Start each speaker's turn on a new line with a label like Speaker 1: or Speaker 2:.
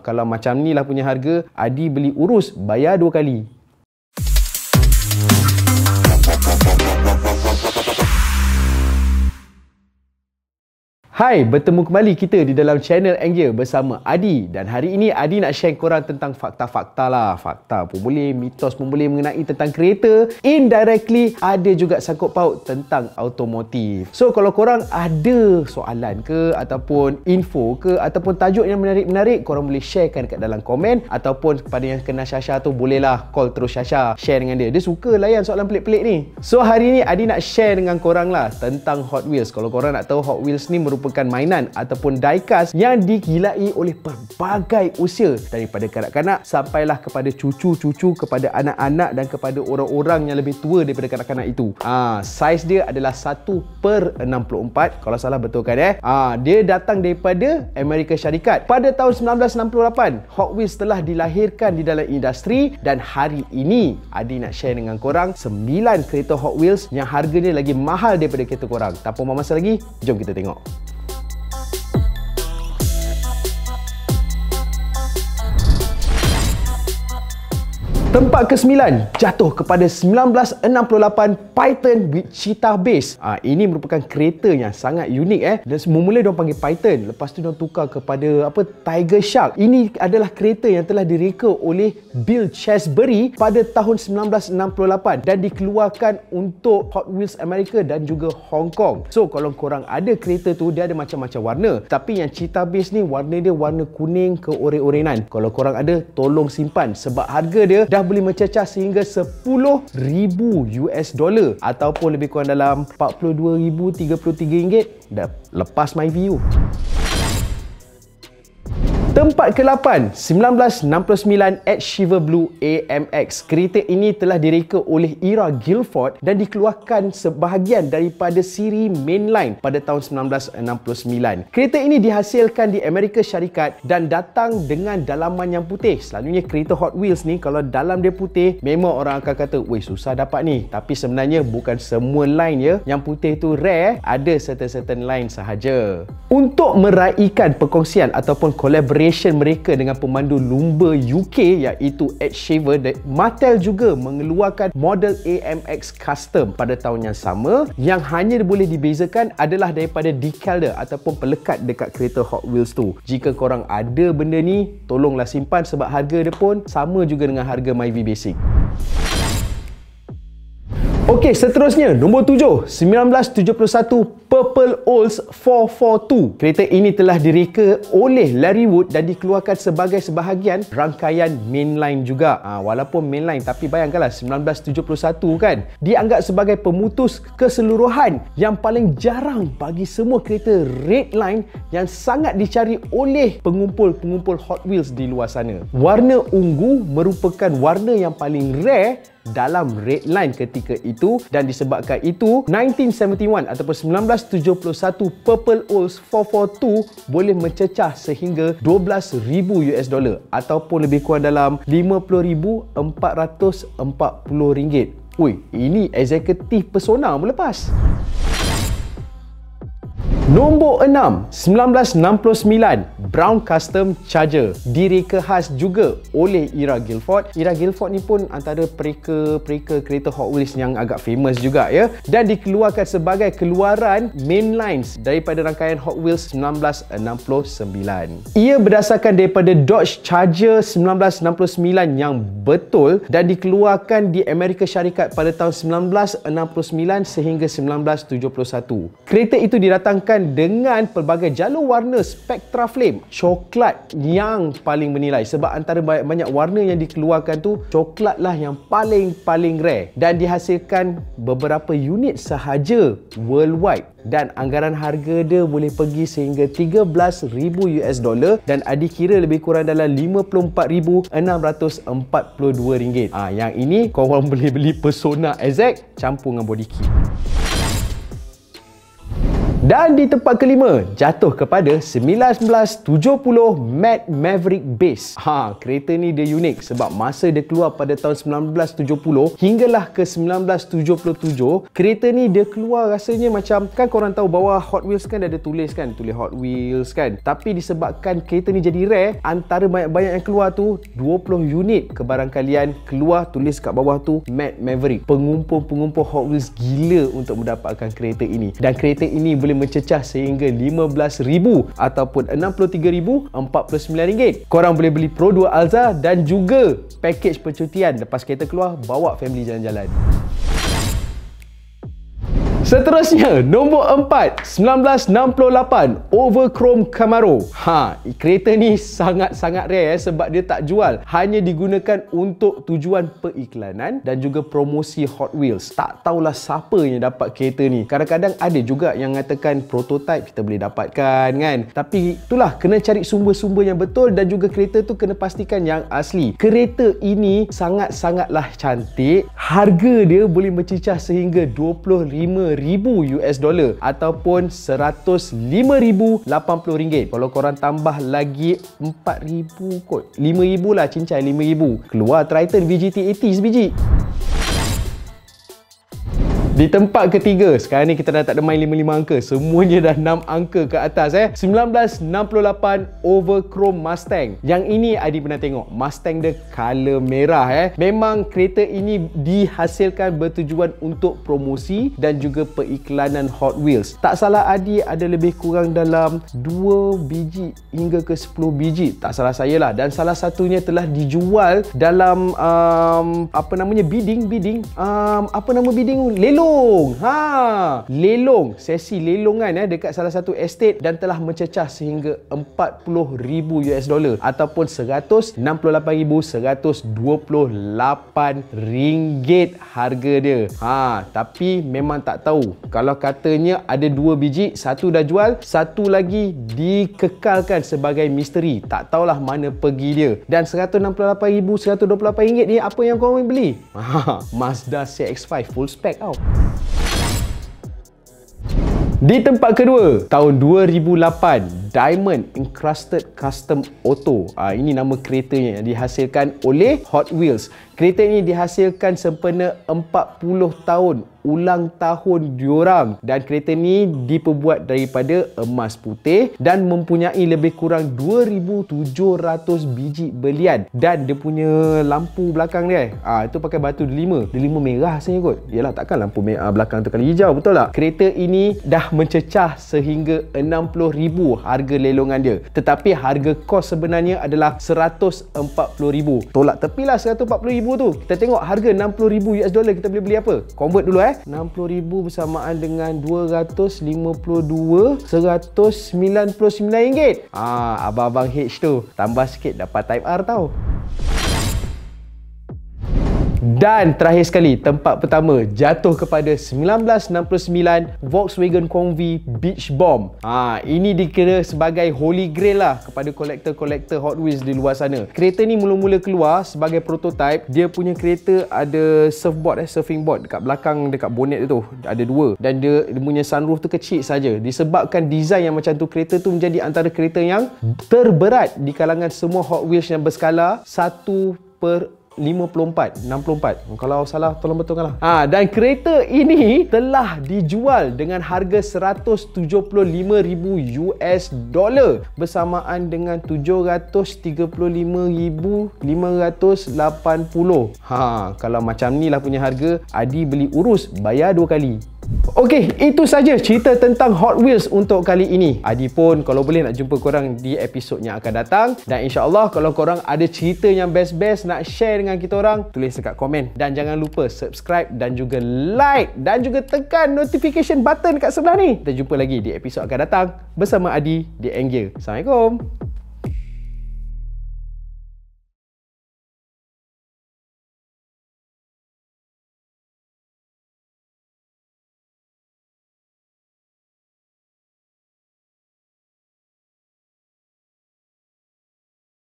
Speaker 1: Kalau macam ni lah punya harga, Adi beli urus bayar 2 kali. Hai, bertemu kembali kita di dalam channel Angel bersama Adi. Dan hari ini Adi nak share korang tentang fakta-fakta lah. Fakta pun boleh, mitos pun boleh mengenai tentang kereta. Indirectly ada juga sangkut paut tentang automotif. So kalau korang ada soalan ke, ataupun info ke, ataupun tajuk yang menarik-menarik, korang boleh sharekan kat dalam komen. Ataupun kepada yang kenal Syasha tu, bolehlah call terus Syasha, share dengan dia. Dia suka layan soalan pelik-pelik ni. So hari ni Adi nak share dengan korang lah tentang Hot Wheels. Kalau korang nak tahu, Hot Wheels ni merupakan mainan ataupun diecast yang digilai oleh pelbagai usia, daripada kanak-kanak sampailah kepada cucu-cucu, kepada anak-anak dan kepada orang-orang yang lebih tua daripada kanak-kanak itu. Saiz dia adalah 1/64. Kalau salah betulkan dia datang daripada Amerika Syarikat. Pada tahun 1968, Hot Wheels telah dilahirkan di dalam industri, dan hari ini Adi nak share dengan korang 9 kereta Hot Wheels yang harganya lagi mahal daripada kereta korang. Tanpa buang masa lagi, jom kita tengok. Tempat ke-9 jatuh kepada 1968 Python with Cheetah Base. Ini merupakan kereta yang sangat unik Dan semula diorang panggil Python, lepas tu diorang tukar kepada Tiger Shark. Ini adalah kereta yang telah direka oleh Bill Chesbury pada tahun 1968 dan dikeluarkan untuk Hot Wheels Amerika dan juga Hong Kong. So kalau korang ada kereta tu, dia ada macam-macam warna, tapi yang Cheetah Base ni warna dia warna kuning keoren-orenan. Kalau korang ada, tolong simpan, sebab harga dia dah boleh mencecah sehingga $10,000 ataupun lebih kurang dalam RM42,033. Dah lepas my view. Tempat ke-8, 1969 Ed Sheever Blue AMX. Kereta ini telah direka oleh Ira Guilford dan dikeluarkan sebahagian daripada siri mainline pada tahun 1969. Kereta ini dihasilkan di Amerika Syarikat dan datang dengan dalaman yang putih. Selalunya kereta Hot Wheels ni kalau dalam dia putih, memang orang akan kata, "Weh, susah dapat ni." Tapi sebenarnya bukan semua line yang putih tu rare, ada certain line sahaja. Untuk meraihkan perkongsian ataupun collaboration mereka dengan pemandu lumba UK iaitu Ed Sheever, Mattel juga mengeluarkan model AMX Custom pada tahun yang sama, yang hanya boleh dibezakan adalah daripada decal dia ataupun pelekat dekat kereta Hot Wheels tu. Jika korang ada benda ni, tolonglah simpan, sebab harga dia pun sama juga dengan harga Myvi Basic. Okey, seterusnya nombor 7, 1971 Purple Olds 442. Kereta ini telah direka oleh Larry Wood dan dikeluarkan sebagai sebahagian rangkaian mainline juga. Walaupun mainline, tapi bayangkanlah 1971 kan, dianggap sebagai pemutus keseluruhan yang paling jarang bagi semua kereta red line yang sangat dicari oleh pengumpul-pengumpul Hot Wheels di luar sana. Warna ungu merupakan warna yang paling rare dalam red line ketika itu, dan disebabkan itu 1971 ataupun 1971 Purple Olds 442 boleh mencecah sehingga $12,000 ataupun lebih kurang dalam RM50,440. Ui, ini eksekutif pesona melepas. Nombor 6, 1969 Brown Custom Charger. Direka khas juga oleh Ira Guilford. Ira Guilford ni pun antara pereka kereta Hot Wheels yang agak famous juga dan dikeluarkan sebagai keluaran mainlines daripada rangkaian Hot Wheels 1969. Ia berdasarkan daripada Dodge Charger 1969 yang betul dan dikeluarkan di Amerika Syarikat pada tahun 1969 sehingga 1971. Kereta itu didatangkan dengan pelbagai jalur warna Spectra Flame. Coklat yang paling bernilai, sebab antara banyak warna yang dikeluarkan tu, coklat lah yang paling rare, dan dihasilkan beberapa unit sahaja worldwide, dan anggaran harga dia boleh pergi sehingga $13,000 dan Adi kira lebih kurang dalam RM54,642. Yang ini korang boleh beli Persona Exact campur dengan body kit. Dan di tempat kelima, jatuh kepada 1970 Mad Maverick Base. Kereta ni dia unik sebab masa dia keluar pada tahun 1970 hinggalah ke 1977, kereta ni dia keluar rasanya macam, kan korang tahu bawah Hot Wheels kan ada tulis Hot Wheels kan. Tapi disebabkan kereta ni jadi rare, antara banyak-banyak yang keluar tu 20 unit kebarangkalian keluar tulis kat bawah tu Mad Maverick. Pengumpul Hot Wheels gila untuk mendapatkan kereta ini. Dan kereta ini boleh mencecah sehingga RM15,000 ataupun RM63,049. Korang boleh beli Pro 2 Alza dan juga package percutian lepas kereta keluar, bawa family jalan-jalan. Seterusnya, nombor 4, 1968 Overchrome Camaro. Kereta ni sangat-sangat rare sebab dia tak jual. Hanya digunakan untuk tujuan periklanan dan juga promosi Hot Wheels. Tak tahulah siapa yang dapat kereta ni. Kadang-kadang ada juga yang mengatakan prototype kita boleh dapatkan kan. Tapi itulah, kena cari sumber-sumber yang betul dan juga kereta tu kena pastikan yang asli. Kereta ini sangat-sangatlah cantik. Harga dia boleh mencecah sehingga $25,000 ataupun RM105,080. Kalau korang tambah lagi RM4,000 kot, RM5,000 lah, cincai RM5,000. Keluar Triton VGT 80 sebiji. Di tempat ketiga, sekarang ni kita dah tak ada main 5 angka, semuanya dah 6 angka ke atas 1968 Overchrome Mustang. Yang ini Adi pernah tengok, Mustang dia color merah Memang kereta ini dihasilkan bertujuan untuk promosi dan juga periklanan Hot Wheels. Tak salah Adi ada lebih kurang dalam 2 biji hingga ke 10 biji, tak salah saya lah. Dan salah satunya telah dijual dalam bidding, lelong. Lelong, sesi lelongan dekat salah satu estate dan telah mencecah sehingga $40,000 ataupun RM168,128 harga dia. Tapi memang tak tahu. Kalau katanya ada 2 biji, satu dah jual, satu lagi dikekalkan sebagai misteri. Tak tahulah mana pergi dia. Dan RM168,128 ni apa yang korang beli? Mazda CX-5 full spec tau. Di tempat kedua, tahun 2008 Diamond Encrusted Custom Auto. Ini nama keretanya yang dihasilkan oleh Hot Wheels. Kereta ini dihasilkan sempena 40 tahun ulang tahun diorang. Dan kereta ni diperbuat daripada emas putih dan mempunyai lebih kurang 2,700 biji belian. Dan dia punya lampu belakang dia itu pakai batu delima. Delima merah rasanya kot. Yalah, takkan lampu belakang tu kali hijau, betul tak? Kereta ini dah mencecah sehingga $60,000 harga lelongan dia. Tetapi harga kos sebenarnya adalah $140,000. Tolak tepilah $140,000 tu. Kita tengok harga $60,000 kita boleh beli apa? Convert dulu $60,000 bersamaan dengan 252, RM199. Abang-abang H tu tambah sikit dapat Type R tau. Dan terakhir sekali, tempat pertama jatuh kepada 1969 Volkswagen Combi Beach Bomb. Ini dikira sebagai holy grail lah kepada kolektor-kolektor Hot Wheels di luar sana. Kereta ni mula-mula keluar sebagai prototype. Dia punya kereta ada surfing board dekat belakang, dekat bonnet tu ada 2. Dan dia punya sunroof tu kecil saja. Disebabkan design yang macam tu, kereta tu menjadi antara kereta yang terberat di kalangan semua Hot Wheels yang berskala 1/64. Kalau salah tolong betulkanlah. Dan kereta ini telah dijual dengan harga $175,000 bersamaan dengan $735,580. Kalau macam ni lah punya harga, Adi beli urus bayar 2 kali. Okey, itu saja cerita tentang Hot Wheels untuk kali ini. Adi pun kalau boleh nak jumpa korang di episod yang akan datang. Dan insya-Allah kalau korang ada cerita yang best-best nak share dengan kita orang, tulis dekat komen. Dan jangan lupa subscribe dan juga like dan juga tekan notification button kat sebelah ni. Kita jumpa lagi di episod akan datang bersama Adi di Angle. Assalamualaikum.